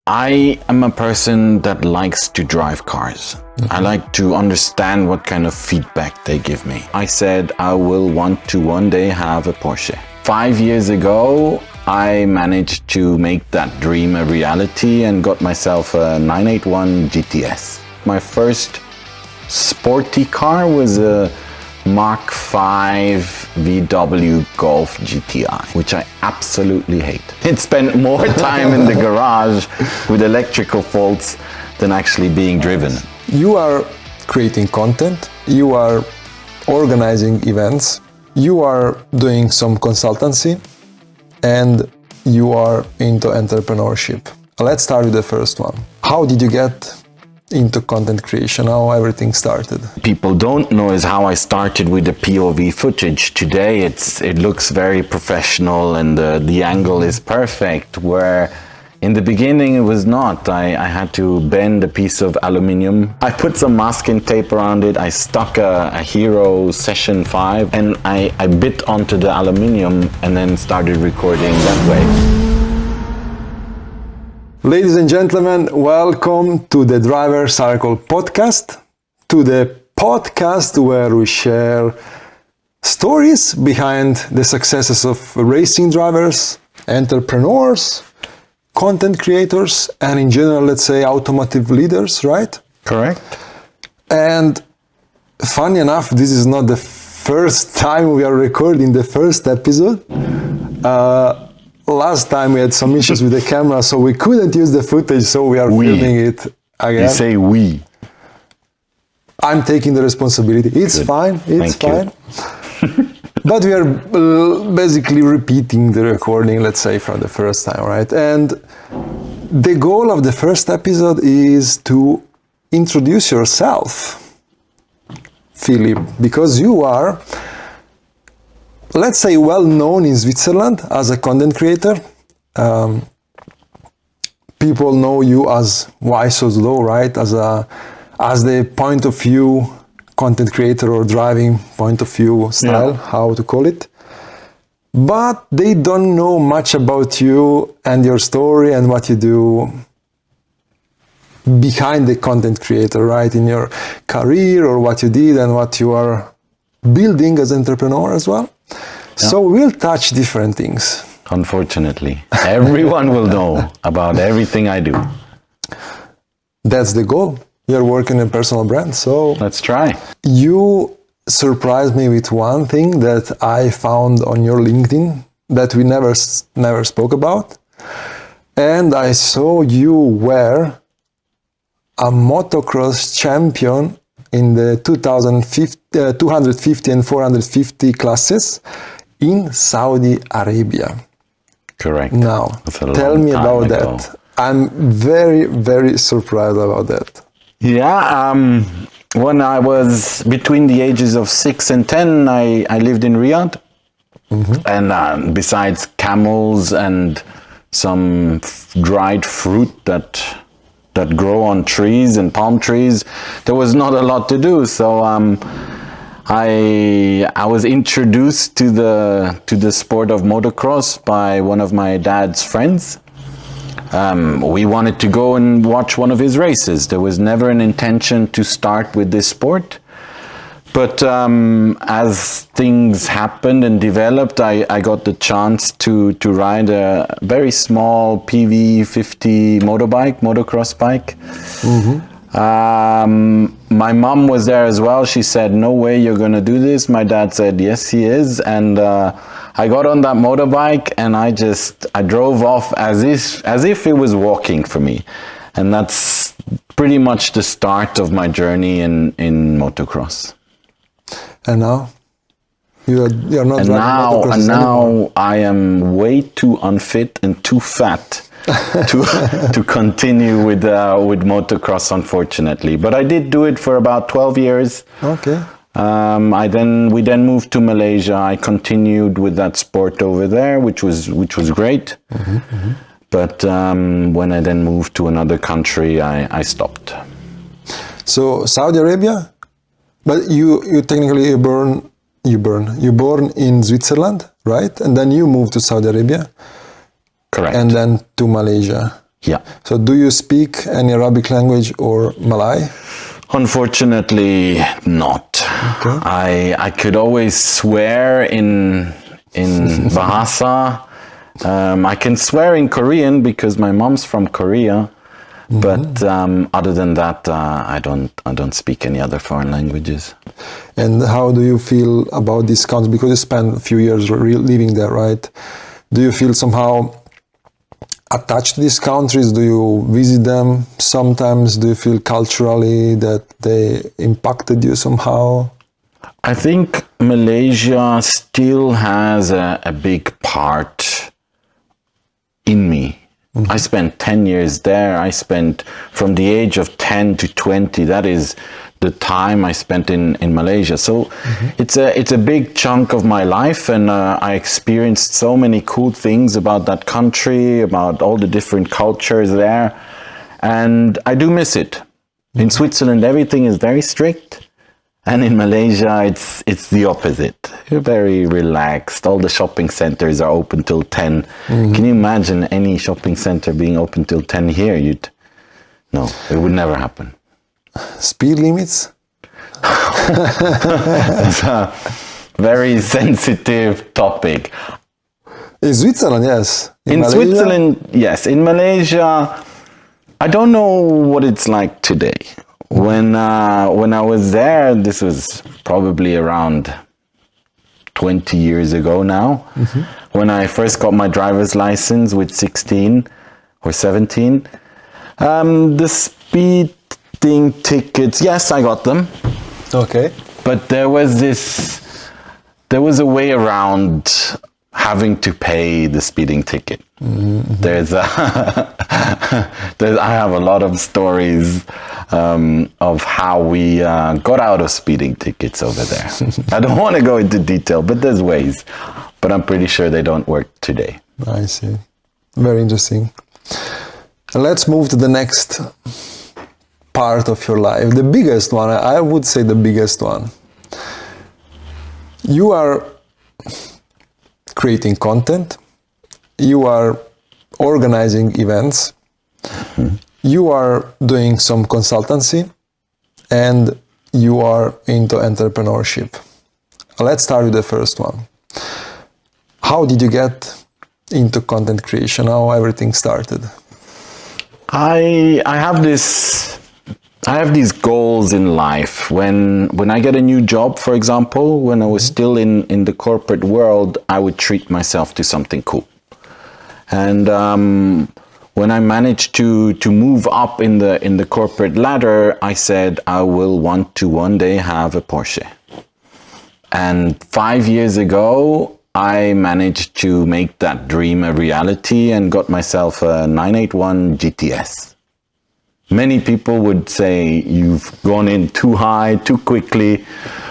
I am a person that likes to drive cars. I like to understand what kind of feedback they give me. I said I will want to one day have a Porsche. 5 years ago, I managed to make that dream a reality and got myself a 981 GTS. My first sporty car was a Mark 5 VW Golf GTI, which I absolutely hate. It spent more time in the garage with electrical faults than actually being driven. You are creating content, you are organizing events, you are doing some consultancy, and you are into entrepreneurship. Let's start with the first one. How did you get into content creation, how everything started? People don't know is how I started with the POV footage. Today it looks very professional and the angle is perfect, where in the beginning it was not. I had to bend a piece of aluminium. I put some masking tape around it. I stuck a Hero Session 5 and I bit onto the aluminium and then started recording that way. Ladies and gentlemen, welcome to the Driver Circle podcast, to the podcast where we share stories behind the successes of racing drivers, entrepreneurs, content creators, and in general, let's say automotive leaders, right? Correct. And funny enough, this is not the first time we are recording the first episode. Last time we had some issues with the camera, so we couldn't use the footage, so we are filming it again. You say we. I'm taking the responsibility. It's Good. fine, it's Thank fine. But we are basically repeating the recording, let's say, from the first time, right? And the goal of the first episode is to introduce yourself, Philipp, because you are, let's say, well known in Switzerland as a content creator. People know you as Ysooslow, right? As the point of view content creator or driving point of view style, how to call it. But they don't know much about you and your story and what you do behind the content creator, right? In your career or what you did and what you are building as an entrepreneur as well. So we'll touch different things. Unfortunately, everyone will know about everything I do. That's the goal. You're working in a personal brand, so let's try. You surprised me with one thing that I found on your LinkedIn that we never spoke about. And I saw you were a motocross champion in the 250 and 450 classes in Saudi Arabia. Correct. Now, tell me about that. I'm very, very surprised about that. Yeah, when I was between the ages of 6 and 10, I lived in Riyadh. And besides camels and some dried fruit that grow on trees and palm trees, there was not a lot to do. So I was introduced to the sport of motocross by one of my dad's friends. We wanted to go and watch one of his races. There was never an intention to start with this sport. But as things happened and developed, I got the chance to ride a very small PV50 motocross bike. My mom was there as well. She said, "No way you're going to do this." My dad said, "Yes, he is." And I got on that motorbike and I drove off as if it was walking for me. And that's pretty much the start of my journey in motocross. And now? You're not and driving now, motocross and now anymore. I am way too unfit and too fat to continue with motocross, unfortunately. But I did do it for about 12 years. Okay. We then moved to Malaysia. I continued with that sport over there, which was great. But when I then moved to another country, I stopped. So Saudi Arabia, but you technically you're born in Switzerland, right? And then you moved to Saudi Arabia. Correct. And then to Malaysia. Yeah. So do you speak any Arabic language or Malay? Unfortunately, not. Okay. I could always swear in Bahasa. I can swear in Korean because my mom's from Korea. But other than that, I don't speak any other foreign languages. And how do you feel about these countries? Because you spent a few years living there, right? Do you feel somehow attached to these countries? Do you visit them sometimes? Do you feel culturally that they impacted you somehow? I think Malaysia still has a big part in me. I spent 10 years there. I spent from the age of 10 to 20. That is the time I spent in Malaysia. So it's a big chunk of my life, and I experienced so many cool things about that country, about all the different cultures there. And I do miss it. In Switzerland, everything is very strict. And in Malaysia, it's the opposite. You're very relaxed. All the shopping centers are open till 10. Can you imagine any shopping center being open till 10 here? No, it would never happen. Speed limits? It's a very sensitive topic. In Switzerland, yes. In Malaysia? Switzerland, yes. In Malaysia, I don't know what it's like today. When I was there, this was probably around 20 years ago now, when I first got my driver's license with 16 or 17. The speeding tickets, yes, I got them. Okay. But there was a way around having to pay the speeding ticket. I have a lot of stories of how we got out of speeding tickets over there. I don't want to go into detail, but there's ways. But I'm pretty sure they don't work today. I see. Very interesting. Let's move to the next part of your life. The biggest one, I would say the biggest one. You are creating content. You are organizing events. You are doing some consultancy, and you are into entrepreneurship. Let's start with the first one. How did you get into content creation? How everything started? I have these goals in life. When I get a new job, for example, when I was still in the corporate world, I would treat myself to something cool. And when I managed to move up in the corporate ladder, I said I will want to one day have a Porsche. And 5 years ago, I managed to make that dream a reality and got myself a 981 GTS. Many people would say you've gone in too high, too quickly.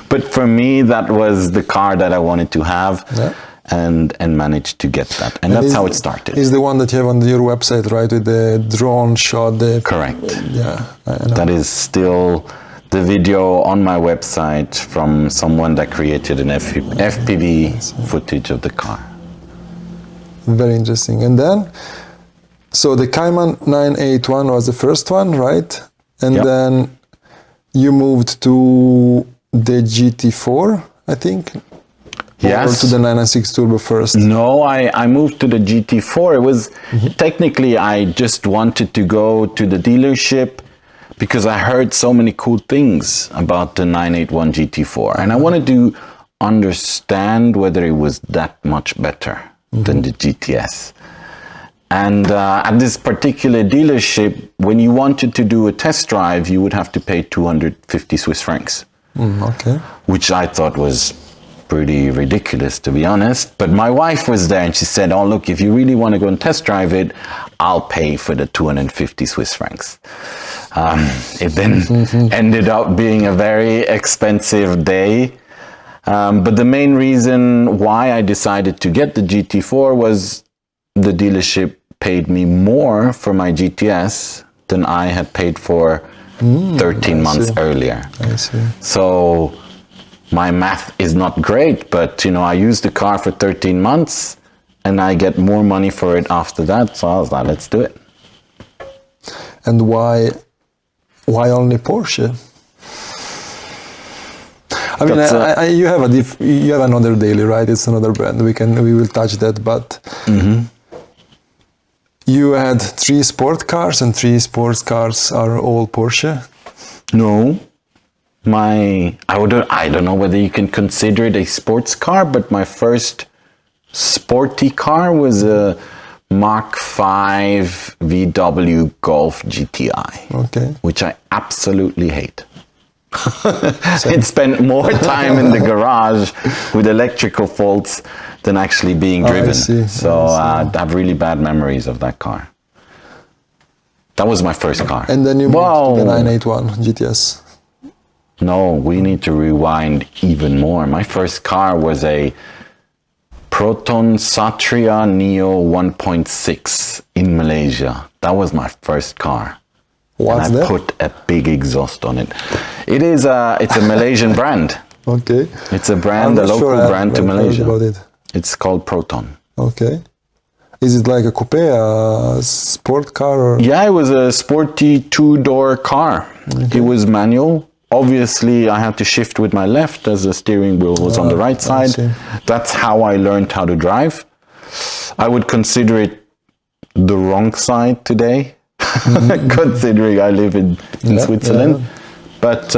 But for me, that was the car that I wanted to have. Yeah. And managed to get that. And that's how it started. Is the one that you have on your website, right? With the drone shot? Correct. Yeah. That is still the video on my website from someone that created an FPV footage of the car. Very interesting. And then, so the Cayman 981 was the first one, right? And then you moved to the GT4, I think? Yes. Or to the 996 Turbo first? No, I moved to the GT4. It was technically I just wanted to go to the dealership because I heard so many cool things about the 981 GT4, and I wanted to understand whether it was that much better than the GTS. And at this particular dealership, when you wanted to do a test drive, you would have to pay 250 Swiss francs, which I thought was pretty ridiculous, to be honest. But my wife was there and she said, oh, look, if you really want to go and test drive it, I'll pay for the 250 Swiss francs. It then ended up being a very expensive day. But the main reason why I decided to get the GT4 was the dealership paid me more for my GTS than I had paid for 13 months earlier. I see. So my math is not great, but I used the car for 13 months and I get more money for it after that. So I was like, let's do it. and why only Porsche? I mean, you have another daily, right? It's another brand. We will touch that, but you had 3 sport cars, and 3 sports cars are all Porsche. No, I don't know whether you can consider it a sports car, but my first sporty car was a Mach 5 VW Golf GTI, which I absolutely hate. It spent more time in the garage with electrical faults than actually being driven. I have really bad memories of that car. That was my first car. And then you moved to the 981 GTS. No, we need to rewind even more. My first car was a Proton Satria Neo 1.6 in Malaysia. That was my first car. What's and I that? put a big exhaust on it. It's a Malaysian brand. Okay. It's a brand, a local brand to Malaysia. About it. It's called Proton. Okay. Is it like a coupe, a sport car? Or? Yeah, it was a sporty 2-door car. Okay. It was manual. Obviously, I had to shift with my left as the steering wheel was on the right side. That's how I learned how to drive. I would consider it the wrong side today, considering I live in Switzerland. Yeah. But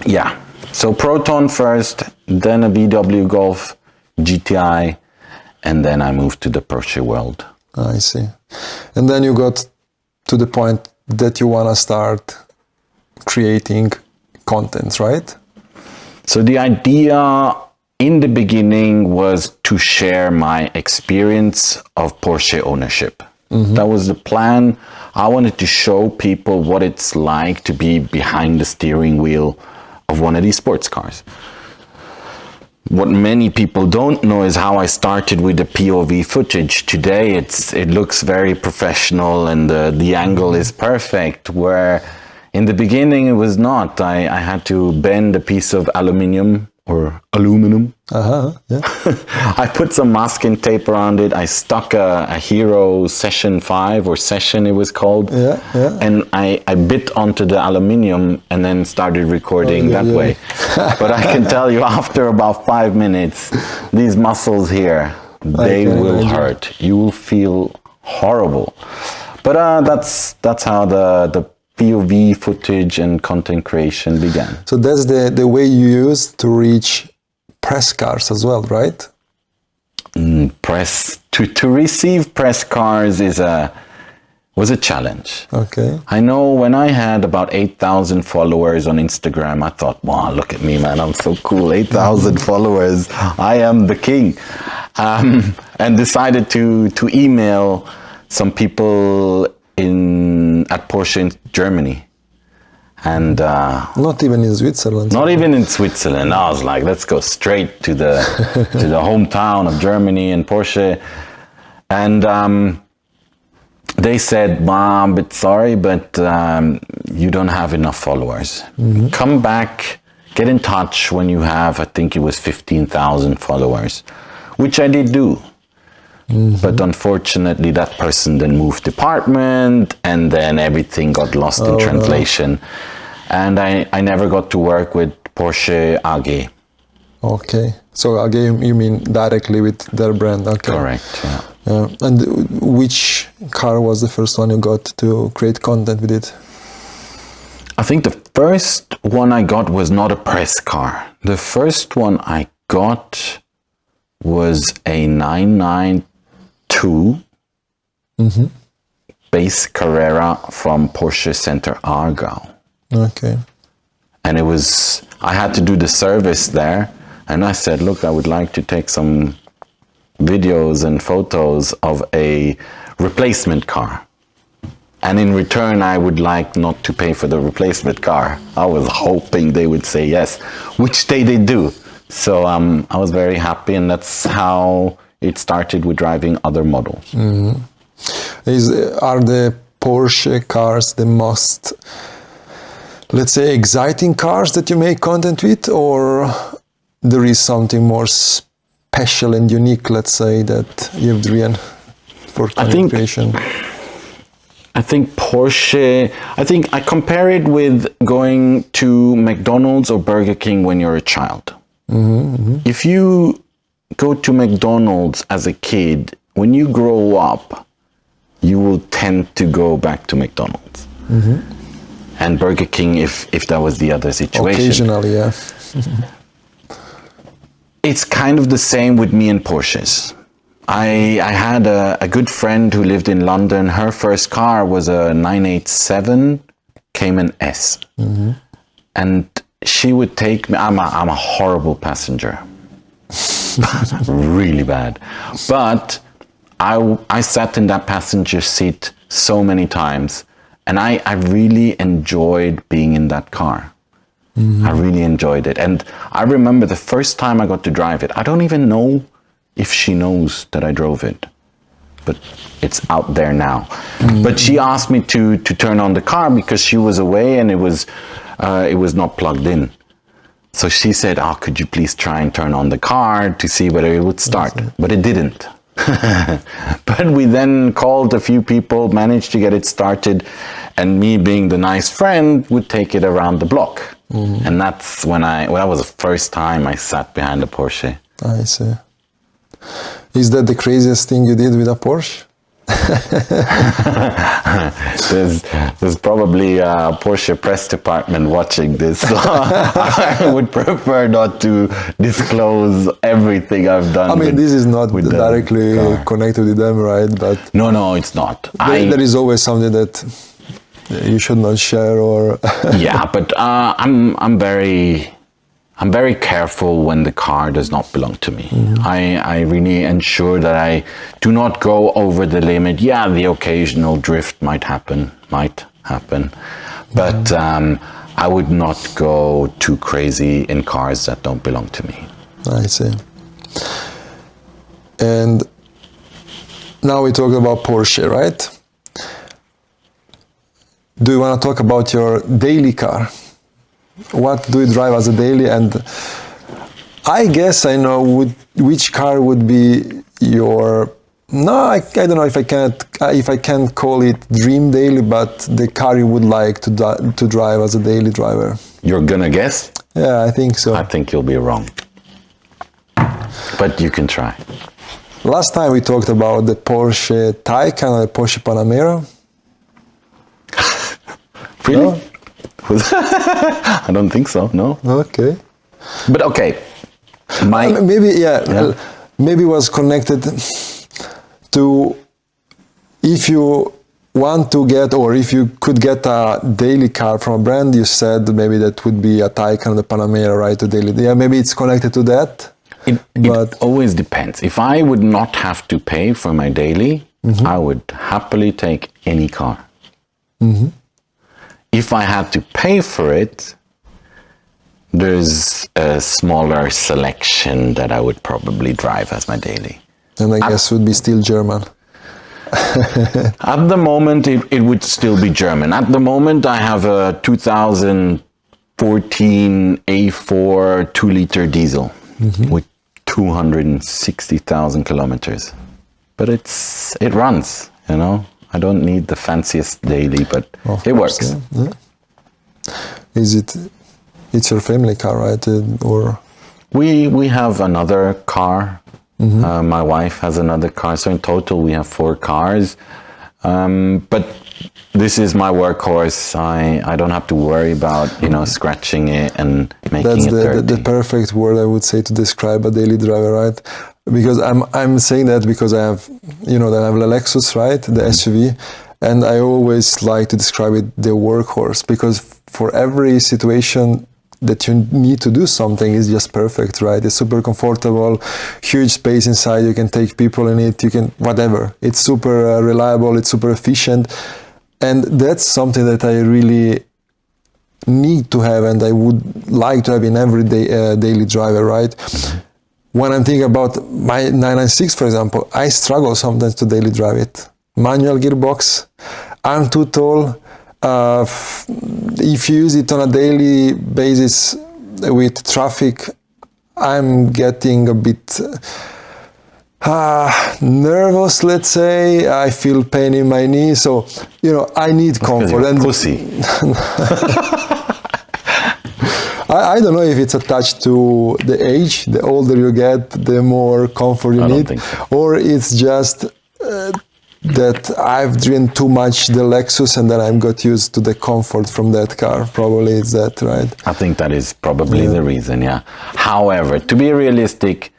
yeah, so Proton first, then a VW Golf GTI, and then I moved to the Porsche world. I see. And then you got to the point that you want to start creating content, right? So the idea in the beginning was to share my experience of Porsche ownership. That was the plan. I wanted to show people what it's like to be behind the steering wheel of one of these sports cars. What many people don't know is how I started with the POV footage. Today it looks very professional and the angle is perfect, where in the beginning it was not. I had to bend a piece of aluminum. Yeah. I put some masking tape around it. I stuck a Hero Session 5 or Session it was called. And I bit onto the aluminum and then started recording that way. But I can tell you, after about 5 minutes, these muscles here, they will hurt. You will feel horrible. But that's how the POV footage and content creation began. So that's the way you use to reach press cars as well, right? To receive press cars was a challenge. Okay. I know when I had about 8,000 followers on Instagram, I thought, wow, look at me, man, I'm so cool, 8,000 followers, I am the king. And decided to email some people at Porsche in Germany. And not even in Switzerland. Not even in Switzerland. I was like, let's go straight to the to the hometown of Germany and Porsche. And they said, "Mom, but sorry, but you don't have enough followers. Come back, get in touch when you have, I think it was 15,000 followers," which I did do. But unfortunately, that person then moved department, and then everything got lost in translation. No. And I never got to work with Porsche AG. Okay. So AG, you mean directly with their brand? Okay. Correct, yeah. And which car was the first one you got to create content with it? I think the first one I got was not a press car. The first one I got was a 992 base Carrera from Porsche Center Aargau. Okay. And I had to do the service there, and I said, look, I would like to take some videos and photos of a replacement car. And in return, I would like not to pay for the replacement car. I was hoping they would say yes, which they did do. So I was very happy, and that's how it started with driving other models. Are the Porsche cars the most, let's say, exciting cars that you make content with, or there is something more special and unique, let's say, that you've driven for content creation? I think Porsche, I compare it with going to McDonald's or Burger King when you're a child. If you go to McDonald's as a kid, when you grow up, you will tend to go back to McDonald's. And Burger King if that was the other situation. Occasionally, yeah. It's kind of the same with me and Porsches. I had a good friend who lived in London. Her first car was a 987 Cayman S. And she would take me, I'm a horrible passenger. Really bad. But I sat in that passenger seat so many times, and I really enjoyed being in that car. I really enjoyed it. And I remember the first time I got to drive it. I don't even know if she knows that I drove it, but it's out there now. But she asked me to turn on the car because she was away and it was not plugged in. So she said, "Oh, could you please try and turn on the car to see whether it would start?" But it didn't. But we then called a few people, managed to get it started, and me being the nice friend would take it around the block. And that's when that was the first time I sat behind a Porsche. I see. Is that the craziest thing you did with a Porsche? There's probably a Porsche press department watching this, so I would prefer not to disclose everything I've done. I mean, this is not directly connected with them, right? But no, it's not. There is always something that you should not share, or yeah, but I'm very careful when the car does not belong to me. I really ensure that I do not go over the limit. Yeah, the occasional drift might happen, but I would not go too crazy in cars that don't belong to me. I see. And now we talk about Porsche, right? Do you want to talk about your daily car? What do you drive as a daily? And I guess I know which car would be your, I don't know if I can call it dream daily, but the car you would like to drive as a daily driver. You're gonna guess? Yeah, I think so. I think you'll be wrong, but you can try. Last time we talked about the Porsche Taycan or the Porsche Panamera. Really? No? I don't think so, no. Okay. But okay. Maybe it was connected to if you want to get, or if you could get a daily car from a brand, you said maybe that would be a Taycan or the Panamera, right? A daily. Yeah, maybe it's connected to that. It always depends. If I would not have to pay for my daily, I would happily take any car. If I had to pay for it, there's a smaller selection that I would probably drive as my daily. And I guess would be still German. At the moment, it would still be German. At the moment, I have a 2014 A4 2-liter diesel with 260,000 kilometers. But it runs, you know. I don't need the fanciest daily, but it works. Yeah. It's your family car, right? Or we have another car. My wife has another car. So in total, we have 4 cars. But this is my workhorse. I don't have to worry about, scratching it and making it dirty. That's the perfect word, I would say, to describe a daily driver, right? Because I'm saying that because I have, I have a Lexus, right, the SUV, and I always like to describe it the workhorse, because for every situation that you need to do something is just perfect, right? It's super comfortable, huge space inside, you can take people in it, you can, whatever. It's super reliable, it's super efficient, and that's something that I really need to have, and I would like to have in every daily driver, right? When I'm thinking about my 996, for example, I struggle sometimes to daily drive it. Manual gearbox, I'm too tall. If you use it on a daily basis with traffic, I'm getting a bit nervous, let's say. I feel pain in my knee. So I need comfort. You're a And pussy. I don't know if it's attached to the age. The older you get, the more comfort you I don't need. think so. Or it's just that I've driven too much the Lexus and then I got used to the comfort from that car. Probably it's that, right? I think that is probably the reason, yeah. However, to be realistic,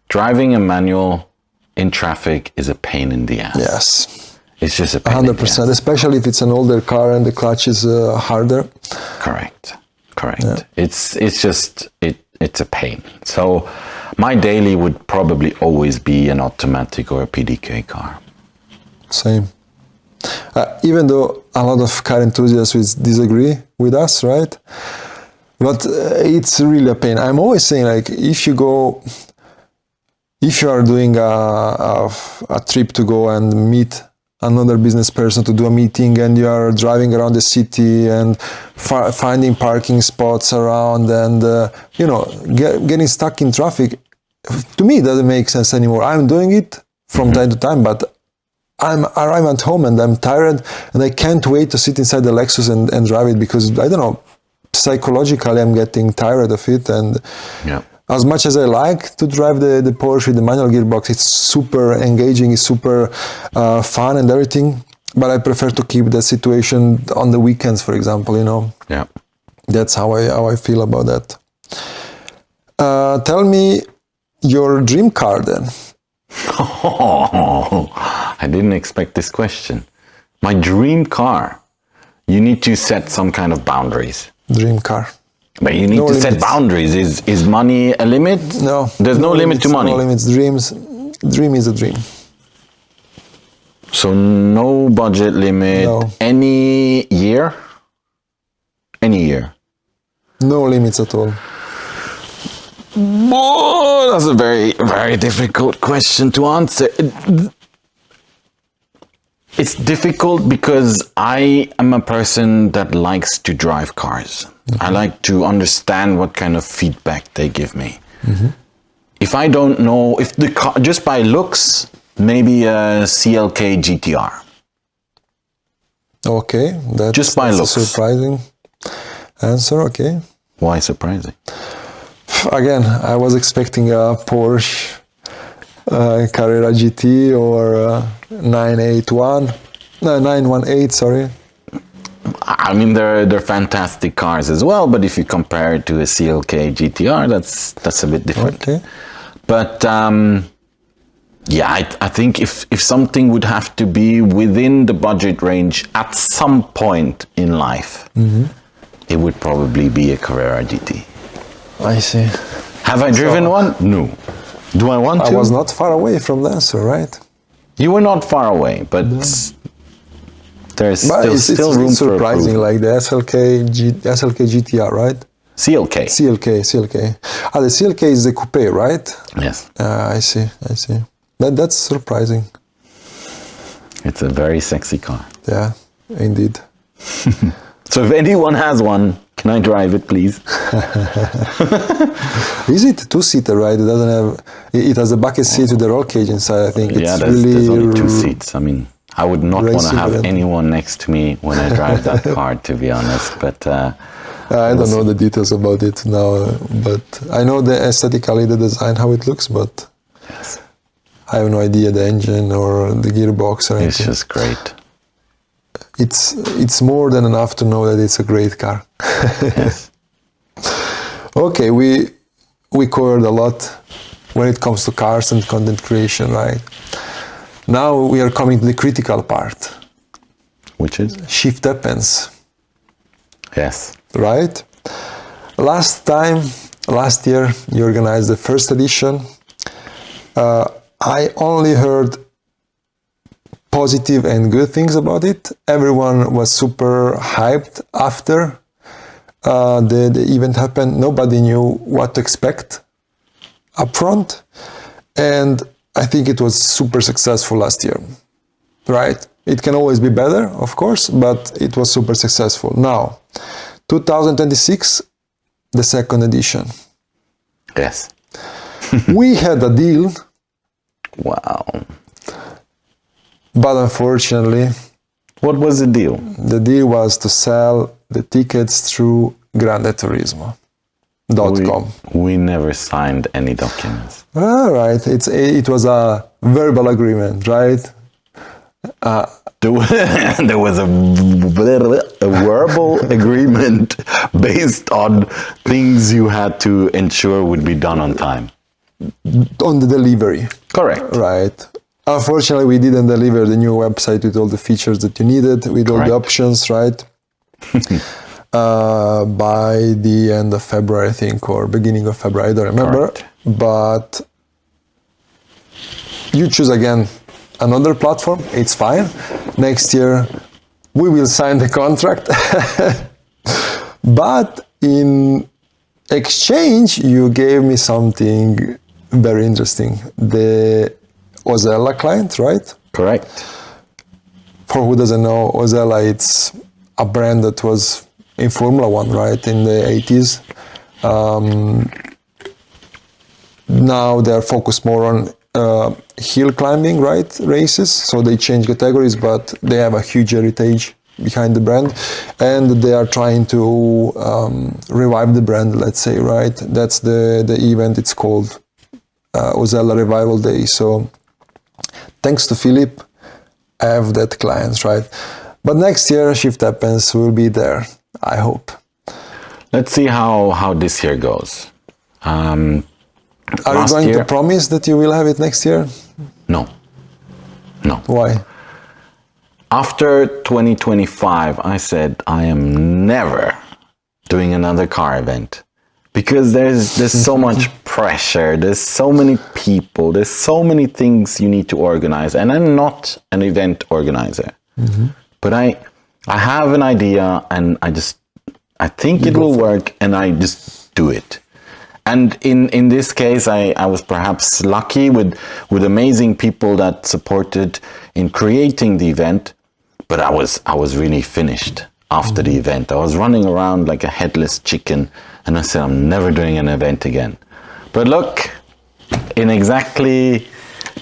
driving a manual in traffic is a pain in the ass. Yes. It's just a pain in the 100%, ass. especially if it's an older car and the clutch is harder. Correct. It's a pain. So my daily would probably always be an automatic or a PDK car. Same. Even though a lot of car enthusiasts will disagree with us, right? But it's really a pain. I'm always saying, like, if you are doing a trip to go and meet another business person to do a meeting, and you are driving around the city and finding parking spots around, and getting stuck in traffic, to me it doesn't make sense anymore. I'm doing it from time to time, but I'm arriving at home and I'm tired and I can't wait to sit inside the Lexus and drive it, because I don't know, psychologically I'm getting tired of it. And as much as I like to drive the Porsche with the manual gearbox, it's super engaging, it's super fun and everything, but I prefer to keep the situation on the weekends, for example, Yeah. That's how I feel about that. Tell me your dream car then. Oh, I didn't expect this question. My dream car. You need to set some kind of boundaries. Dream car. But you need to set boundaries. Is money a limit? No. There's no limit to money. No limits. Dream is a dream. So no budget limit. No. Any year? Any year. No limits at all. Oh, that's a very, very difficult question to answer. It's difficult because I am a person that likes to drive cars. I like to understand what kind of feedback they give me. If I don't know, if the car, just by looks, maybe a CLK GTR. Okay, Just by that's looks. a surprising answer. Okay. Why surprising? Again, I was expecting a Porsche Carrera GT or 918, sorry. I mean, they're fantastic cars as well, but if you compare it to a CLK GTR, that's a bit different. Okay. But I think if something would have to be within the budget range at some point in life, it would probably be a Carrera GT. I see. Have I driven one? No. Do I want to? I was not far away from the answer, right? You were not far away, but there's still room it's for surprising, improvement. like the SLK GTR, right? CLK. CLK. The CLK is the coupe, right? Yes. I see. That's surprising. It's a very sexy car. Yeah, indeed. So if anyone has one, can I drive it, please? Is it two-seater, right? It doesn't have. It has a bucket seat with the roll cage inside. I think Yeah, it's there's only two seats. I mean, I would not want to racing have event. anyone next to me when I drive that car, to be honest. But I don't know the details about it now, but I know the aesthetically the design, how it looks, but I have no idea the engine or the gearbox or it's anything. just great. It's more than enough to know that it's a great car. Yes. Okay, we covered a lot when it comes to cars and content creation, right? Now we are coming to the critical part. Which is? Shift happens, Yes. right? Last year, you organized the first edition. I only heard positive and good things about it. Everyone was super hyped after the event happened. Nobody knew what to expect up front. And I think it was super successful last year, right? It can always be better, of course, but it was super successful. Now, 2026, the second edition. Yes. We had a deal, Wow. but unfortunately, What was the deal? The deal was to sell the tickets through grandeturismo.com. We never signed any documents. All right, it was a verbal agreement, right? There was a verbal agreement based on things you had to ensure would be done on time. On the delivery. Correct. Right. Unfortunately, we didn't deliver the new website with all the features that you needed, with all the options, right? By the end of February, I think, or beginning of February, I don't remember. Correct. But you choose again another platform, it's fine. Next year, we will sign the contract. But in exchange, you gave me something very interesting. The Ysooefficient client, right? Correct. For who doesn't know, Ysooefficient, it's a brand that was in Formula One, right, in the 80s. Now they're focused more on hill climbing, right, races. So they change categories, but they have a huge heritage behind the brand, and they are trying to revive the brand, let's say, right? That's the event. It's called Ysooefficient Revival Day. So thanks to Philipp, I have that clients, right? But next year, shift happens, we'll be there, I hope. Let's see how this year goes. Are you going to promise that you will have it next year? No. Why? After 2025, I said I am never doing another car event because there's so much pressure. There's so many people. There's so many things you need to organize, and I'm not an event organizer. Mm-hmm. But I have an idea, and I think it will work, and I just do it. And in this case, I was perhaps lucky with amazing people that supported in creating the event, but I was really finished after the event. I was running around like a headless chicken, and I said, I'm never doing an event again. But look, in exactly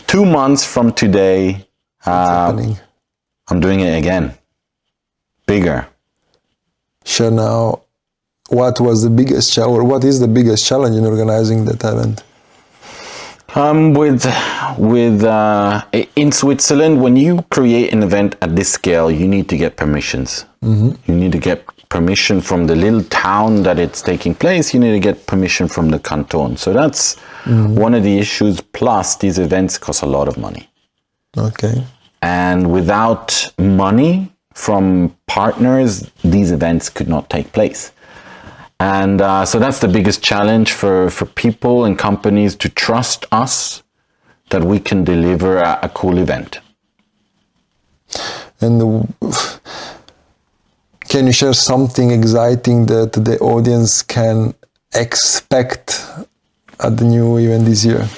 2 months from today, I'm doing it again. Bigger. Sure. Now, what was the biggest challenge, or what is the biggest challenge in organizing that event? In Switzerland, when you create an event at this scale, you need to get permissions. Mm-hmm. You need to get permission from the little town that it's taking place. You need to get permission from the canton. So that's one of the issues. Plus, these events cost a lot of money. Okay. And without money from partners, these events could not take place. And so that's the biggest challenge for people and companies to trust us that we can deliver a cool event. And can you share something exciting that the audience can expect at the new event this year?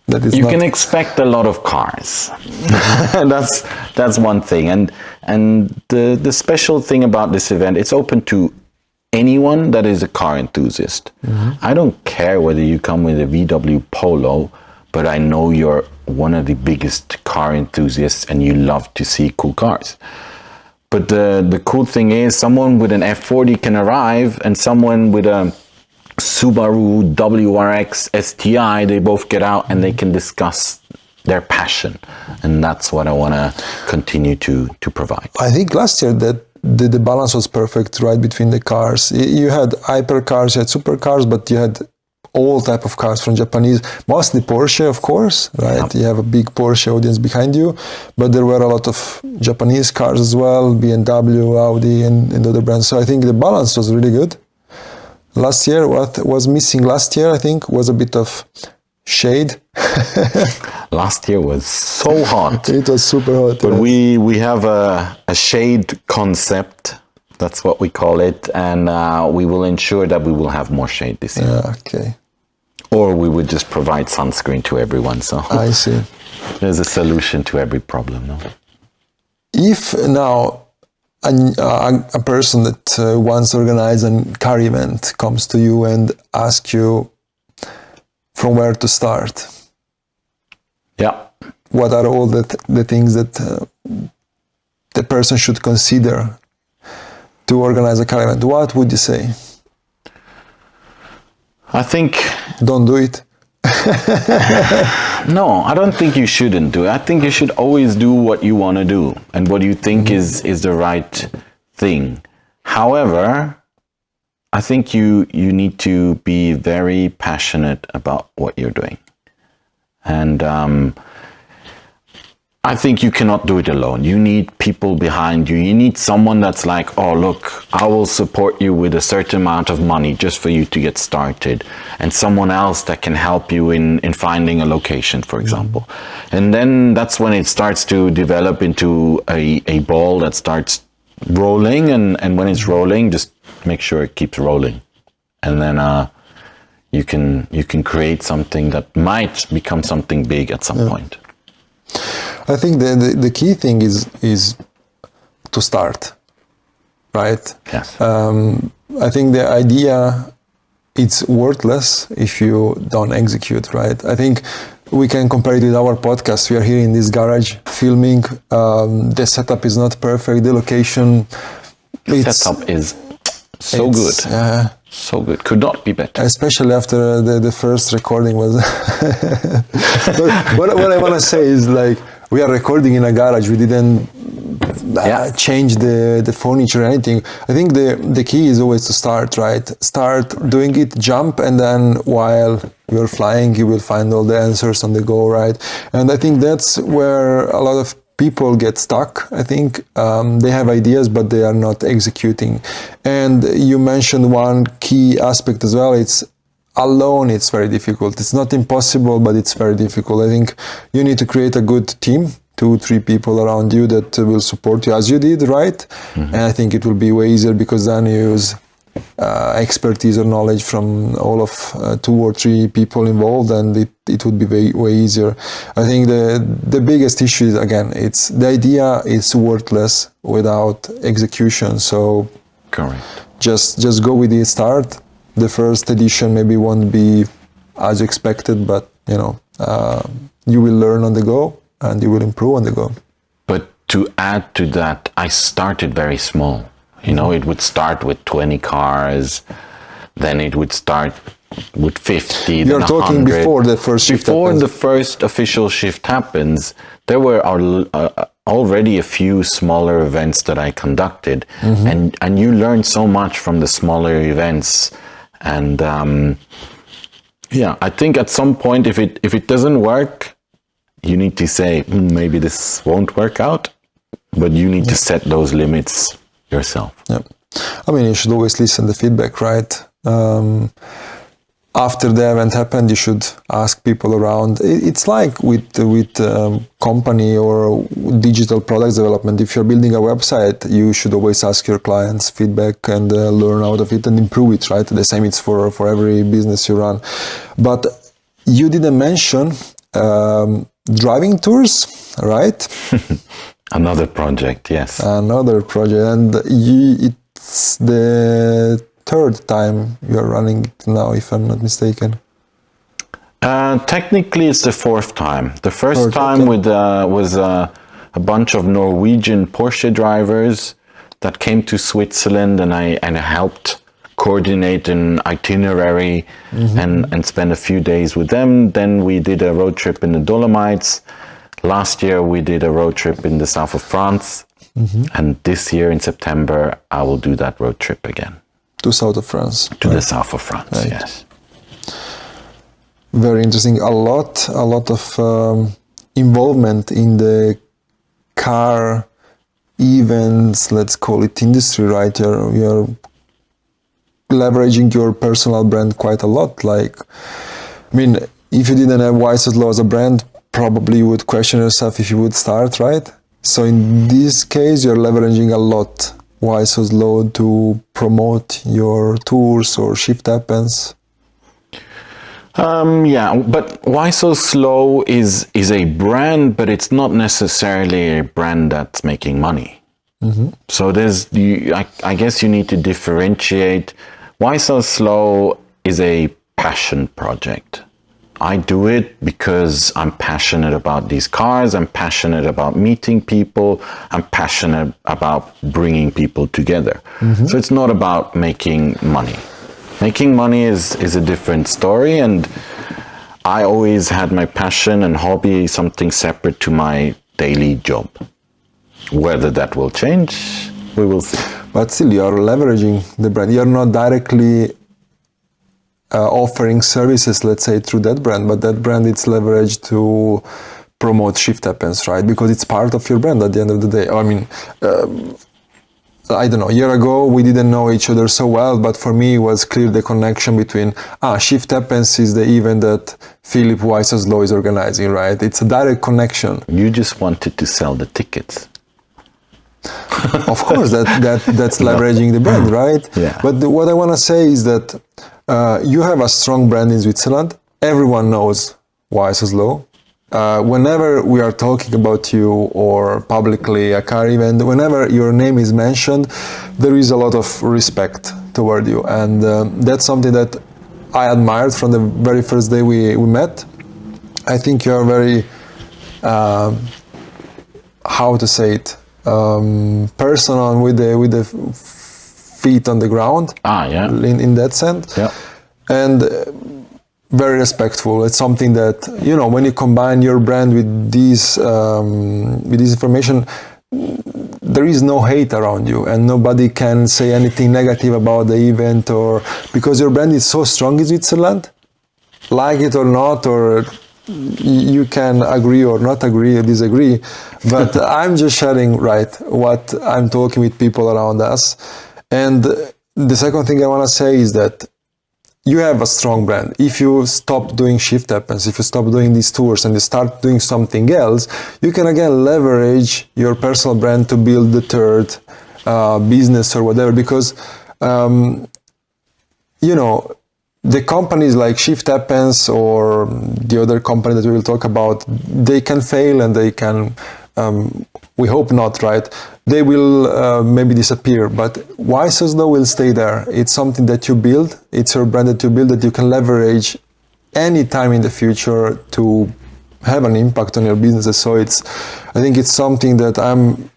You can expect a lot of cars. That's one thing. And the special thing about this event, it's open to anyone that is a car enthusiast. Mm-hmm. I don't care whether you come with a VW Polo, but I know you're one of the biggest car enthusiasts and you love to see cool cars. But the cool thing is someone with an F40 can arrive, and someone with a Subaru WRX STI, they both get out and they can discuss their passion. And that's what I want to continue to provide. I think last year that the balance was perfect, right, between the cars. You had hypercars, you had supercars, but you had all type of cars from Japanese, mostly Porsche, of course, right? Yep. You have a big Porsche audience behind you, but there were a lot of Japanese cars as well, BMW, Audi, and other brands. So I think the balance was really good. Last year, what was missing last year, I think, was a bit of shade. Last year was so hot. It was super hot. But yes. we have a shade concept. That's what we call it. And we will ensure that we will have more shade this year. Yeah, okay. Or we would just provide sunscreen to everyone. So I see. There's a solution to every problem, no? If now a person that wants to organize a car event comes to you and asks you from where to start. Yeah. What are all the things that the person should consider to organize a car event, what would you say? I think... Don't do it. No, I don't think you shouldn't do it. I think you should always do what you want to do and what you think is the right thing. However, I think you need to be very passionate about what you're doing. And I think you cannot do it alone. You need people behind you. You need someone that's like, oh, look, I will support you with a certain amount of money just for you to get started. And someone else that can help you in finding a location, for example. And then that's when it starts to develop into a ball that starts rolling. And when it's rolling, just make sure it keeps rolling. And then you can create something that might become something big at some point. I think the key thing is to start, right? Yes. I think the idea, it's worthless if you don't execute, right? I think we can compare it with our podcast. We are here in this garage filming. The setup is not perfect. The location, Setup is so good. So good. Could not be better. Especially after the first recording was... But what I want to say is, like, we are recording in a garage. We didn't change the furniture or anything. I think the key is always to start, right? Start doing it, jump, and then while you're flying, you will find all the answers on the go, right? And I think that's where a lot of people get stuck. I think they have ideas, but they are not executing. And you mentioned one key aspect as well. It's alone, it's very difficult. It's not impossible, but it's very difficult. I think you need to create a good team, 2-3 people around you that will support you as you did, right? And I think it will be way easier because then you use expertise or knowledge from all of 2 or 3 people involved, and it would be way easier. I think the biggest issue is, again, it's the idea is worthless without execution. So correct. Just go with it, start. The first edition maybe won't be as expected, but you will learn on the go and you will improve on the go. But to add to that, I started very small. It would start with 20 cars, then it would start with 50. You're then talking 100. before the first shift Before happens. the first official shift happens, there were already a few smaller events that I conducted, and you learn so much from the smaller events. And I think at some point, if it doesn't work, you need to say, maybe this won't work out, but you need to set those limits yourself. Yeah. I mean, you should always listen to feedback, right? After the event happened, you should ask people around. It's like with company or digital products development. If you're building a website, you should always ask your clients feedback and learn out of it and improve it, right? The same it's for every business you run. But you didn't mention driving tours, right? Another project, yes. Another project, and it's the 3rd time you are running it now, if I'm not mistaken. Technically, it's the 4th time. The first time was a bunch of Norwegian Porsche drivers that came to Switzerland, and I helped coordinate an itinerary and spend a few days with them. Then we did a road trip in the Dolomites. Last year, we did a road trip in the south of France. And this year in September, I will do that road trip again. To south of France. To the south of France, right. Yes. Very interesting. A lot of involvement in the car events, let's call it industry, right? You're leveraging your personal brand quite a lot. Like, I mean, if you didn't have Ysooslow as a brand, probably you would question yourself if you would start, right? So in this case, you're leveraging a lot Ysooslow to promote your tours or shift happens. But Ysooslow is a brand, but it's not necessarily a brand that's making money. So I guess you need to differentiate. Ysooslow is a passion project. I do it because I'm passionate about these cars. I'm passionate about meeting people. I'm passionate about bringing people together. So it's not about making money. Making money is a different story, and I always had my passion and hobby something separate to my daily job. Whether that will change, we will see. But still, you are leveraging the brand. You're not directly offering services, let's say, through that brand, but that brand it's leveraged to promote Shift Happens, right? Because it's part of your brand at the end of the day. I mean, I don't know, a year ago we didn't know each other so well, but for me it was clear the connection between Shift Happens is the event that Philipp Ysooslow is organizing, right? It's a direct connection. You just wanted to sell the tickets. Of course, that's leveraging the brand, right? Yeah. But what I want to say is that you have a strong brand in Switzerland. Everyone knows Ysooslow. Whenever we are talking about you or publicly a car event, whenever your name is mentioned, there is a lot of respect toward you. And that's something that I admired from the very first day we met. I think you are very, how to say it, personal with the feet on the ground. Yeah. In that sense. Yeah. And very respectful. It's something that, you know, when you combine your brand with this information, there is no hate around you, and nobody can say anything negative about the event, or because your brand is so strong in Switzerland, like it or not, or you can agree or not agree or disagree, but I'm just sharing, right, what I'm talking with people around us. And the second thing I want to say is that you have a strong brand. If you stop doing Shift Happens, if you stop doing these tours and you start doing something else, you can again leverage your personal brand to build the third business or whatever, because you know, the companies like Shift Happens or the other company that we will talk about, they can fail and they can, we hope not, right? They will maybe disappear, but Ysooslow will stay there. It's something that you build, it's your brand that you build, that you can leverage any time in the future to have an impact on your businesses. So I think it's something that I'm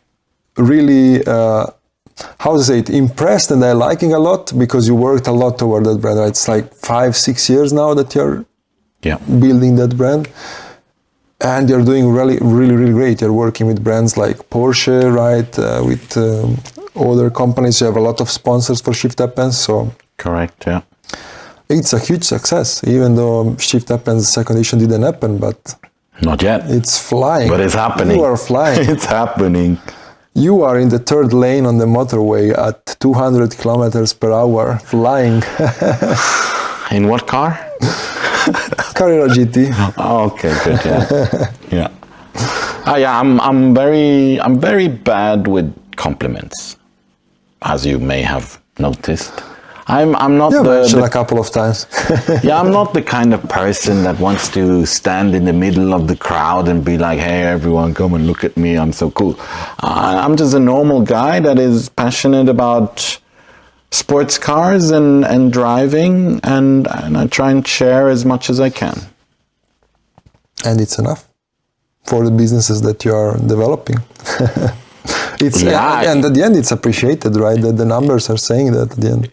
really, how to say it, impressed, and I'm liking a lot, because you worked a lot toward that brand. Right? It's like 5-6 years now that you're building that brand. And you're doing really, really, really great. You're working with brands like Porsche, right? With other companies. You have a lot of sponsors for Shift Happens. So correct, yeah. It's a huge success, even though Shift Happens second edition didn't happen, but not yet. It's flying. But it's happening. You are flying. It's happening. You are in the third lane on the motorway at 200 kilometers per hour, flying. In what car? Carrera GT. Oh, okay, good. Yeah, yeah. I'm very bad with compliments, as you may have noticed. I'm not mentioned a couple of times. Yeah, I'm not the kind of person that wants to stand in the middle of the crowd and be like, "Hey, everyone, come and look at me. I'm so cool." I'm just a normal guy that is passionate about sports cars and driving, and I try and share as much as I can. And it's enough for the businesses that you are developing. And at the end it's appreciated, right? That the numbers are saying that at the end.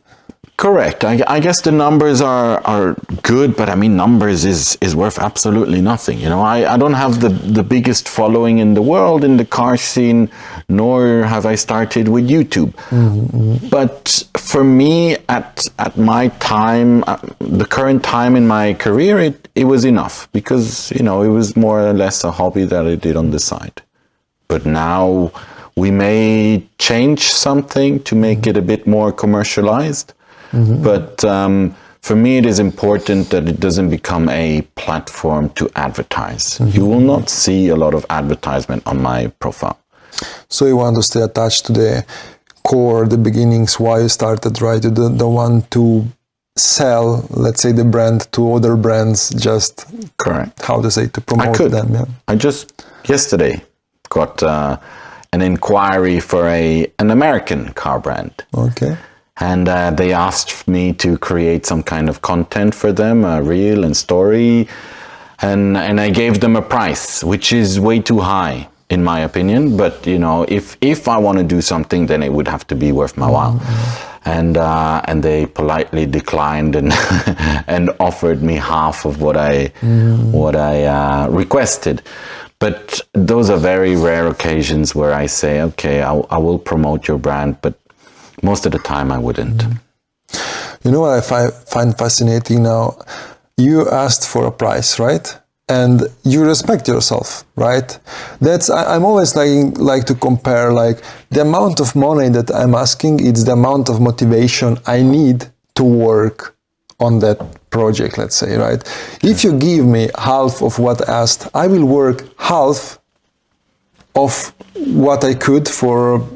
Correct. I guess the numbers are good, but I mean, numbers is worth absolutely nothing. You know, I don't have the biggest following in the world in the car scene, nor have I started with YouTube. Mm-hmm. But for me, at my time, the current time in my career, it was enough, because, you know, it was more or less a hobby that I did on the side. But now we may change something to make it a bit more commercialized. Mm-hmm. But for me, it is important that it doesn't become a platform to advertise. Mm-hmm. You will not see a lot of advertisement on my profile. So you want to stay attached to the core, the beginnings, why you started, right? You don't want to sell, let's say, the brand to other brands, just correct. How to say, to promote them. Yeah. I just yesterday got an inquiry for an American car brand. Okay. And they asked me to create some kind of content for them, a reel and story. and I gave them a price, which is way too high, in my opinion. But you know, if I want to do something, then it would have to be worth my while. And they politely declined and and offered me half of what I requested. But those are very rare occasions where I say, okay, I will promote your brand, but most of the time I wouldn't. You know what I find fascinating now? You asked for a price, right? And you respect yourself, right? I'm always like to compare, like, the amount of money that I'm asking, it's the amount of motivation I need to work on that project, let's say, right? If you give me half of what I asked, I will work half of what I could for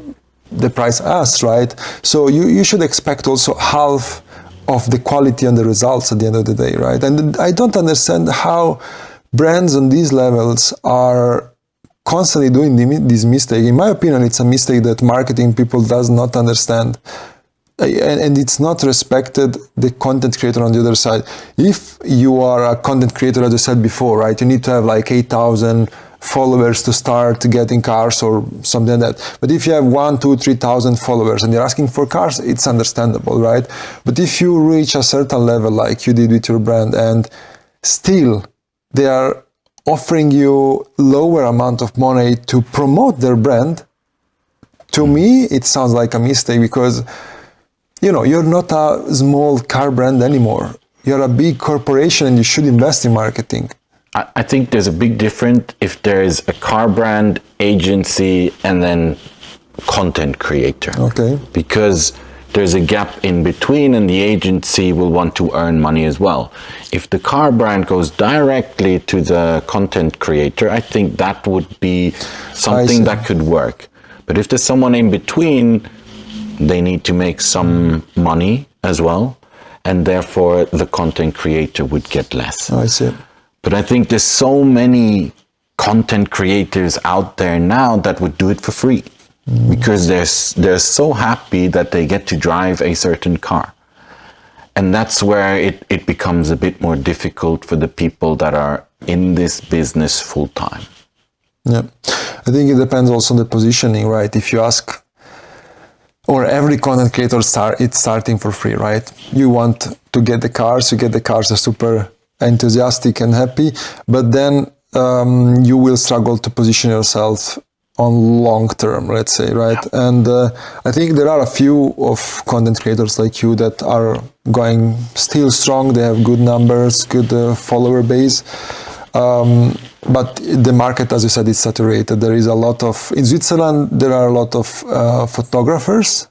the price asked, right? So you should expect also half of the quality and the results at the end of the day, right? And I don't understand how brands on these levels are constantly doing this mistake. In my opinion, it's a mistake that marketing people does not understand. And it's not respected the content creator on the other side. If you are a content creator, as I said before, right, you need to have like 8,000 followers to start getting cars or something like that. But if you have 1, 2, 3,000 followers and you're asking for cars, it's understandable, right? But if you reach a certain level like you did with your brand and still they are offering you lower amount of money to promote their brand, to me, it sounds like a mistake because, you know, you're not a small car brand anymore. You're a big corporation and you should invest in marketing. I think there's a big difference if there is a car brand, agency, and then content creator. Okay. Because there's a gap in between and the agency will want to earn money as well. If the car brand goes directly to the content creator, I think that would be something that could work. But if there's someone in between, they need to make some money as well, and therefore the content creator would get less. I see. But I think there's so many content creators out there now that would do it for free because they're so happy that they get to drive a certain car. And that's where it becomes a bit more difficult for the people that are in this business full time. Yeah, I think it depends also on the positioning, right? If you ask, or every content creator it's starting for free, right? You want to get the cars, you get the cars, are super enthusiastic and happy, but then you will struggle to position yourself on long term, let's say, right? Yeah. And I think there are a few of content creators like you that are going still strong. They have good numbers, good follower base. But the market, as you said, is saturated. There is a lot of, in Switzerland, there are a lot of photographers,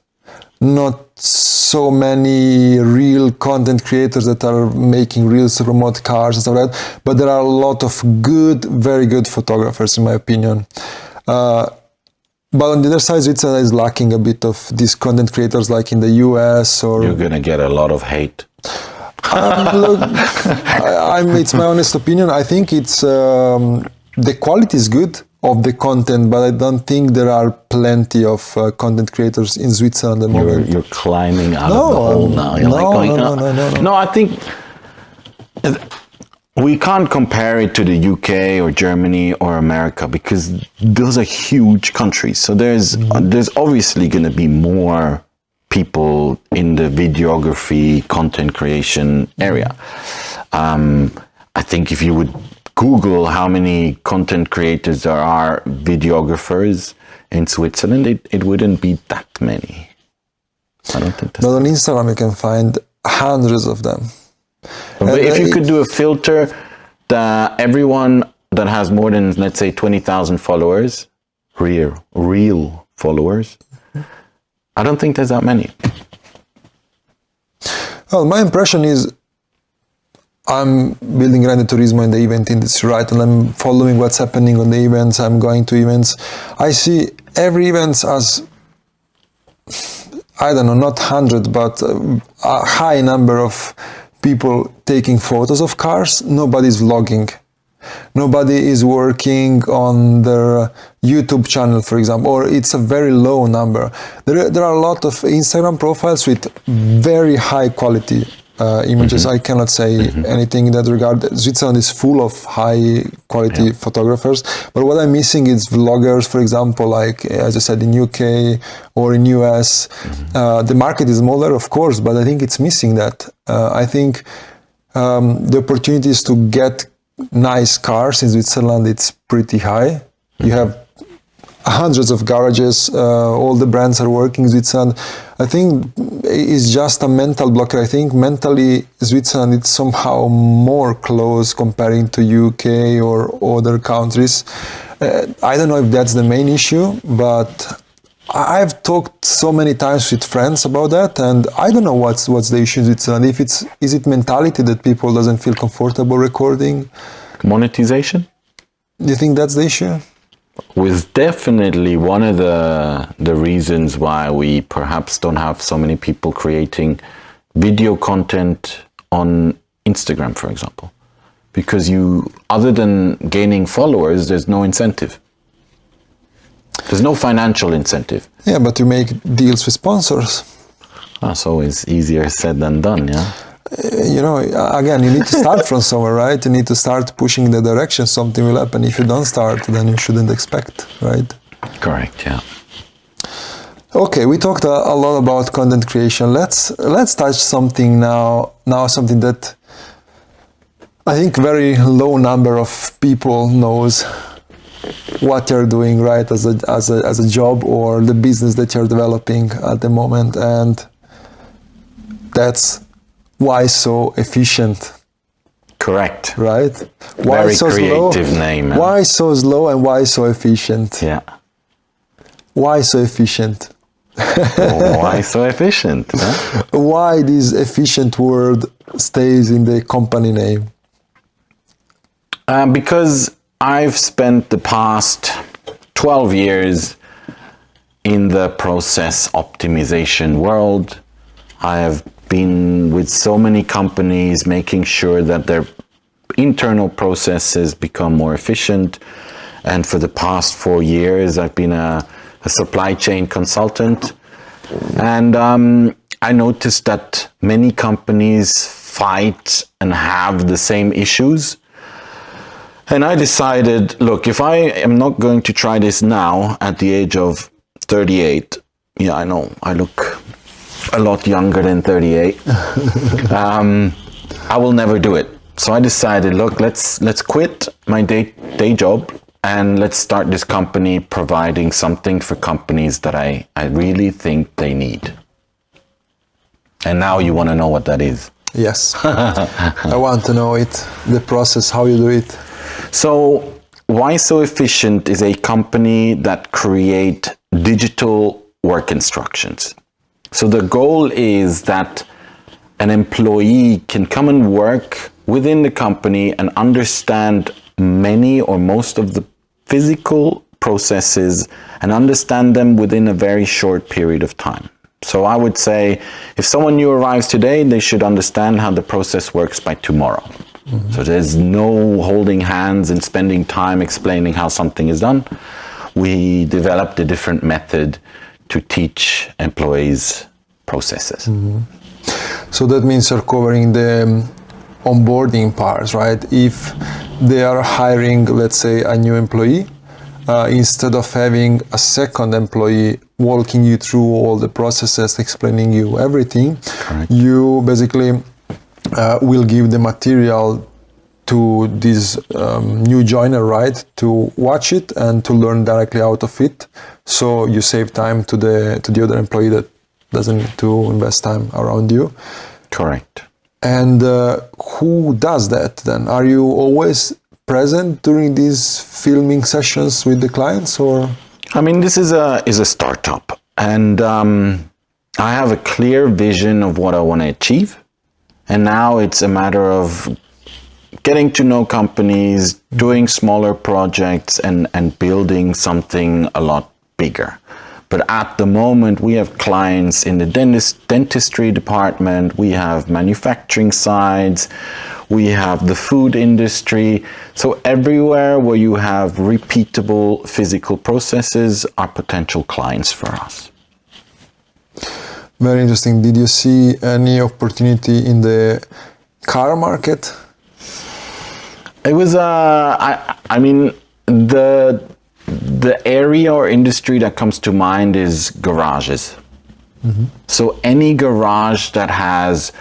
not so many real content creators that are making reels to promote cars and stuff like that, but there are a lot of good, very good photographers, in my opinion. But on the other side, Switzerland is lacking a bit of these content creators like in the US or... You're going to get a lot of hate. Look, it's my honest opinion. I think it's the quality is good of the content, but I don't think there are plenty of content creators in Switzerland at the moment. You're climbing out of the hole now. No, I think we can't compare it to the UK or Germany or America because those are huge countries. So there's obviously going to be more people in the videography, content creation area. I think if you would Google how many content creators there are, videographers in Switzerland, it wouldn't be that many. I don't think that's... But on Instagram you can find hundreds of them. But if you could do a filter that everyone that has more than, let's say, 20,000 followers, real followers, I don't think there's that many. Well, my impression is I'm building Grande Turismo in the event industry, right? And I'm following what's happening on the events. I'm going to events. I see every event as, I don't know, not 100, but a high number of people taking photos of cars. Nobody's vlogging. Nobody is working on their YouTube channel, for example, or it's a very low number. There are a lot of Instagram profiles with very high quality images. I cannot say anything in that regard. Switzerland is full of high quality photographers, but what I'm missing is vloggers, for example, like as I said, in UK or in US. The market is smaller, of course, but I think it's missing that. I think the opportunities to get nice cars in Switzerland, it's pretty high. You have hundreds of garages, all the brands are working in Switzerland. I think it's just a mental blocker. I think mentally Switzerland is somehow more close comparing to UK or other countries. I don't know if that's the main issue, but I've talked so many times with friends about that, and I don't know what's the issue in Switzerland. Is it mentality that people doesn't feel comfortable recording? Monetization? Do you think that's the issue? Was definitely one of the reasons why we perhaps don't have so many people creating video content on Instagram, for example. Because other than gaining followers, there's no incentive. There's no financial incentive. Yeah, but you make deals with sponsors. That's always easier said than done, yeah? Again, you need to start from somewhere, right? You need to start pushing in the direction, something will happen. If you don't start, then you shouldn't expect, right? Correct, yeah. Okay, we talked a lot about content creation. Let's touch something now something that I think very low number of people knows what you're doing, right, as a job or the business that you're developing at the moment, and that's Ysooefficient. Correct. Right? Why Very so creative slow? name. Why so slow and why so efficient? Yeah. Why so efficient? Why so efficient? Huh? Why this efficient word stays in the company name? Because I've spent the past 12 years in the process optimization world. I have been with so many companies making sure that their internal processes become more efficient. And for the past 4 years, I've been a supply chain consultant. And I noticed that many companies fight and have the same issues. And I decided, look, if I am not going to try this now at the age of 38, yeah, I know I look a lot younger than 38. I will never do it. So I decided, look, let's quit my day job and let's start this company providing something for companies that I really think they need. And now you want to know what that is. Yes. I want to know it, the process, how you do it. So Ysooefficient is a company that create digital work instructions. So the goal is that an employee can come and work within the company and understand many or most of the physical processes and understand them within a very short period of time. So I would say if someone new arrives today, they should understand how the process works by tomorrow. Mm-hmm. So there's no holding hands and spending time explaining how something is done. We developed a different method to teach employees processes. Mm-hmm. So that means you're covering the onboarding parts, right? If they are hiring, let's say, a new employee, instead of having a second employee walking you through all the processes, explaining you everything, correct, you basically will give the material to this new joiner, right, to watch it and to learn directly out of it. So you save time to the other employee that doesn't need to invest time around you. Correct. And who does that then? Are you always present during these filming sessions with the clients, or? I mean, this is a startup, and I have a clear vision of what I want to achieve. And now it's a matter of getting to know companies, doing smaller projects, and building something a lot bigger. But at the moment, we have clients in the dentistry department, we have manufacturing sides, we have the food industry. So everywhere where you have repeatable physical processes are potential clients for us. Very interesting. Did you see any opportunity in the car market? It was, I mean, the area or industry that comes to mind is garages. So any garage that has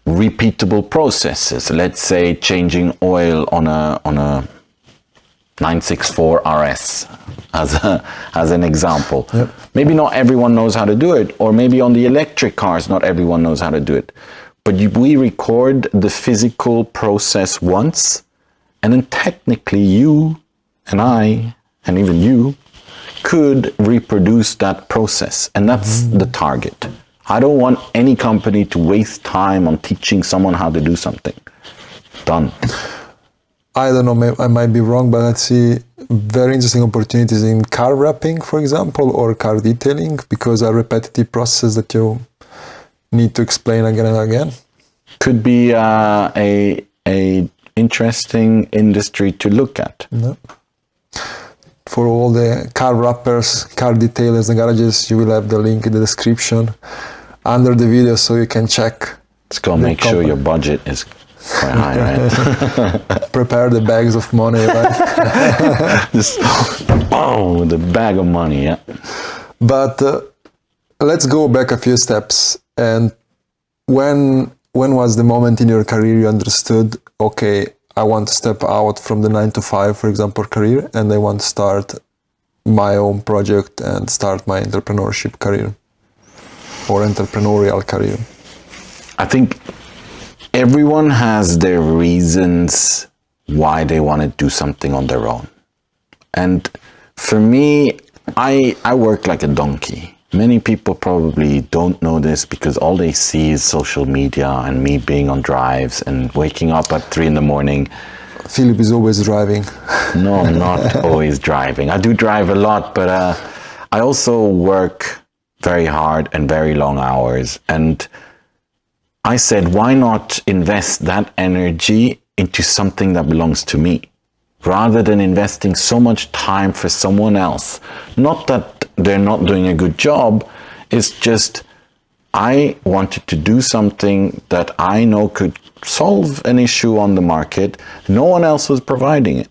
repeatable processes, let's say changing oil on a 964 RS as an example. Yep. Maybe not everyone knows how to do it, or maybe on the electric cars, not everyone knows how to do it. But we record the physical process once, and then technically you and I, and even you, could reproduce that process. And that's the target. I don't want any company to waste time on teaching someone how to do something. Done. I don't know, I might be wrong, but I see very interesting opportunities in car wrapping, for example, or car detailing, because a repetitive process that you need to explain again and again. Could be a interesting industry to look at. No. For all the car wrappers, car detailers, and garages, you will have the link in the description under the video so you can check. Just go make sure your budget is quite high, right? Prepare the bags of money, right? Just, oh, the bag of money, yeah. But let's go back a few steps. And when was the moment in your career you understood, okay, I want to step out from the 9-to-5, for example, career, and I want to start my own project and start my entrepreneurship career or entrepreneurial career? I think everyone has their reasons why they want to do something on their own. And for me, I work like a donkey. Many people probably don't know this because all they see is social media and me being on drives and waking up at 3 a.m. Philipp is always driving. No, I'm not always driving. I do drive a lot, but I also work very hard and very long hours. And I said, why not invest that energy into something that belongs to me, rather than investing so much time for someone else? Not that they're not doing a good job, it's just I wanted to do something that I know could solve an issue on the market. No one else was providing it.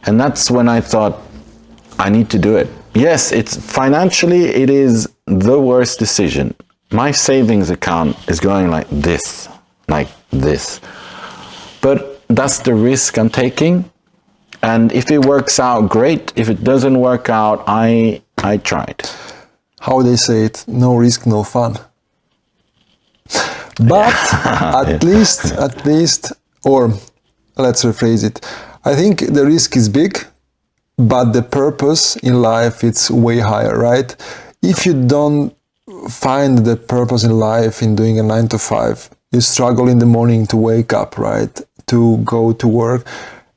And that's when I thought, I need to do it. Yes, it's financially, it is the worst decision. My savings account is going like this. But that's the risk I'm taking. And if it works out, great. If it doesn't work out, I tried. How they say it, no risk, no fun. But at least, or let's rephrase it. I think the risk is big, but the purpose in life, it's way higher, right? If you don't find the purpose in life in doing a 9-to-5, you struggle in the morning to wake up, right? To go to work.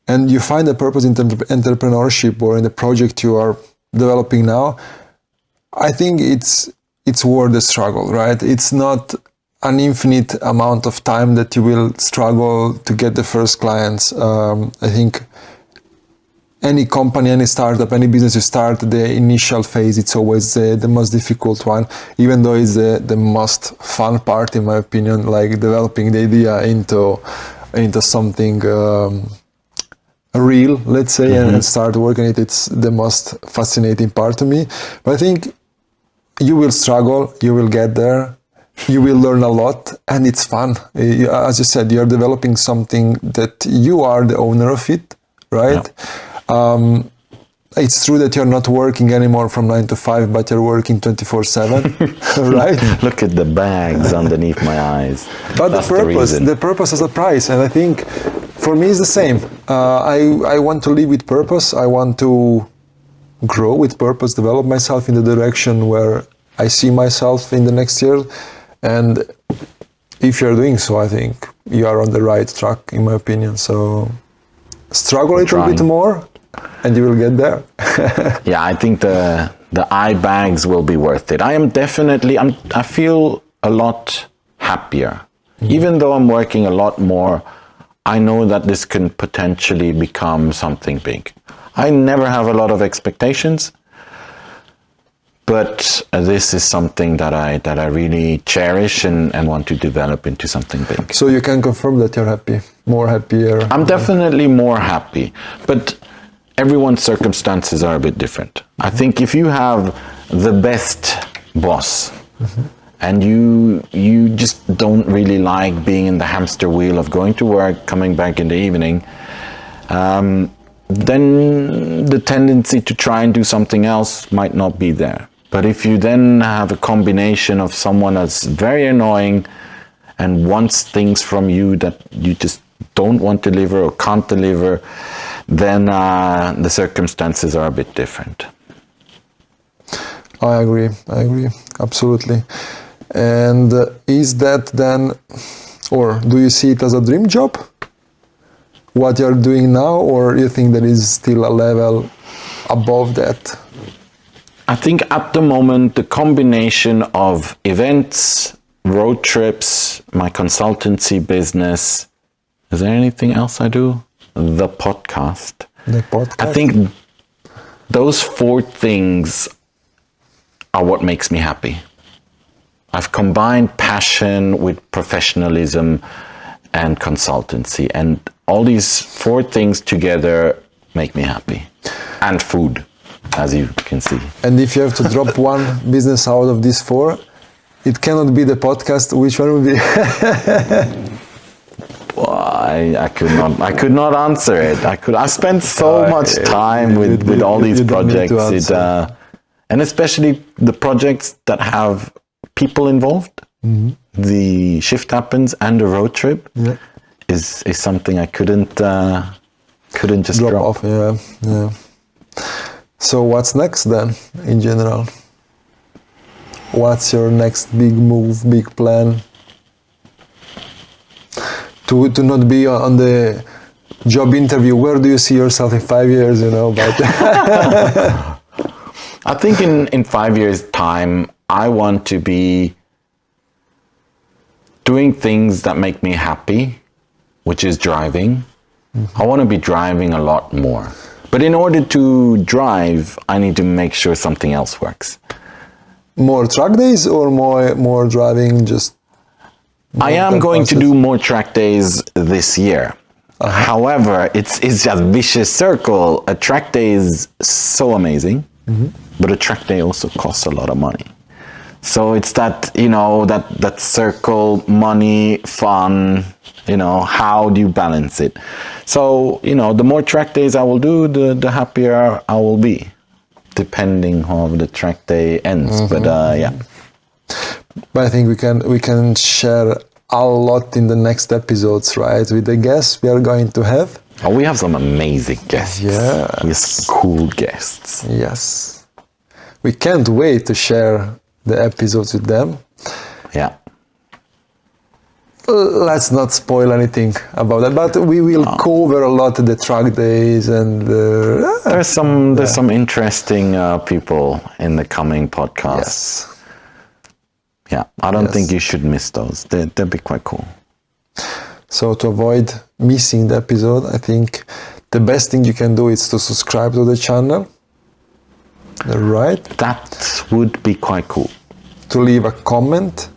And you find a purpose in entrepreneurship or in the project you are developing now, I think it's worth the struggle, right? It's not an infinite amount of time that you will struggle to get the first clients. I think any company, any startup, any business you start, the initial phase, it's always the most difficult one, even though it's the most fun part, in my opinion, like developing the idea into something real, let's say, and start working it. It's the most fascinating part to me. But I think you will struggle, you will get there, you will learn a lot, and it's fun. As you said, you're developing something that you are the owner of it, right? Yeah. It's true that you're not working anymore from 9-to-5, but you're working 24/7, right? Look at the bags underneath my eyes. But the purpose has a price, and I think for me it's the same. I want to live with purpose. I want to grow with purpose, develop myself in the direction where I see myself in the next year. And if you're doing so, I think you are on the right track, in my opinion. So struggle a little bit more, and you will get there. Yeah, I think the eye bags will be worth it. I feel a lot happier. Even though I'm working a lot more, I know that this can potentially become something big. I never have a lot of expectations, But this is something that I really cherish and want to develop into something big. So you can confirm that you're happy, more happier? I'm definitely more happy, but everyone's circumstances are a bit different. I think if you have the best boss and you just don't really like being in the hamster wheel of going to work, coming back in the evening, then the tendency to try and do something else might not be there. But if you then have a combination of someone that's very annoying and wants things from you that you just don't want to deliver or can't deliver, then the circumstances are a bit different. I agree, absolutely. And is that then, or do you see it as a dream job, what you're doing now, or you think there is still a level above that? I think at the moment, the combination of events, road trips, my consultancy business, is there anything else I do? The podcast. I think those 4 things are what makes me happy. I've combined passion with professionalism and consultancy, and all these 4 things together make me happy. And food, as you can see. And if you have to drop one business out of these 4, it cannot be the podcast. Which one would be? Well, I could not answer it. I spent so much time with all these projects, and especially the projects that have people involved. The Shift Happens and the road trip is something I couldn't just drop off. Yeah. So what's next then, in general? What's your next big move, big plan? To not be on the job interview, where do you see yourself in 5 years, but I think in 5 years' time, I want to be doing things that make me happy, which is driving. I want to be driving a lot more. But in order to drive, I need to make sure something else works. More track days or more driving just... I am going to do more track days this year. However, it's just a vicious circle. A track day is so amazing, but a track day also costs a lot of money. So it's that, that circle, money, fun, how do you balance it? So, the more track days I will do, the happier I will be, depending how the track day ends. But yeah. But I think we can share a lot in the next episodes, right? With the guests we are going to have. Oh, we have some amazing guests. Yes. We have cool guests. Yes. We can't wait to share the episodes with them. Yeah. Let's not spoil anything about that, but we will cover a lot of the track days and there's some interesting people in the coming podcasts. Yes. Yeah, I don't think you should miss those. They'll be quite cool. So to avoid missing the episode, I think the best thing you can do is to subscribe to the channel. Right? That would be quite cool. To leave a comment.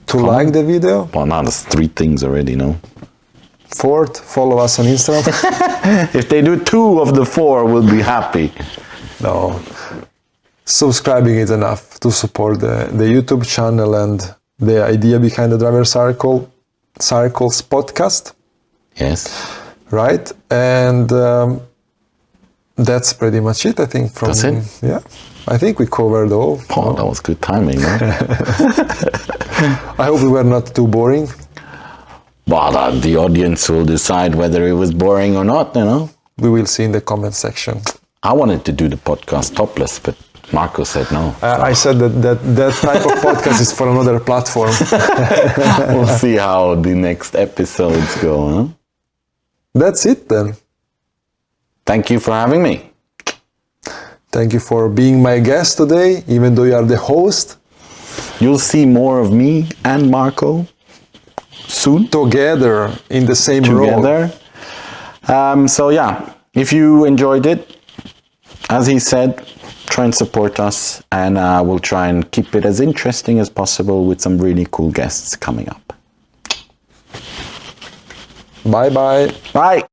To like the video. Well, now there's 3 things already, no? 4th, follow us on Instagram. If they do 2 of the 4, we'll be happy. No. Subscribing is enough to support the YouTube channel and the idea behind the Driver Circles podcast. Yes. Right? And that's pretty much it, I think. That's it? Yeah. I think we covered all. Oh, that was good timing, no? I hope we were not too boring. Well, the audience will decide whether it was boring or not, We will see in the comment section. I wanted to do the podcast topless, but Marco said no. I said that type of podcast is for another platform. We'll see how the next episodes go, huh? That's it then. Thank you for having me. Thank you for being my guest today, even though you are the host. You'll see more of me and Marco soon. Together in the same role. So yeah, if you enjoyed it, as he said, try and support us, and we'll try and keep it as interesting as possible with some really cool guests coming up. Bye-bye. Bye.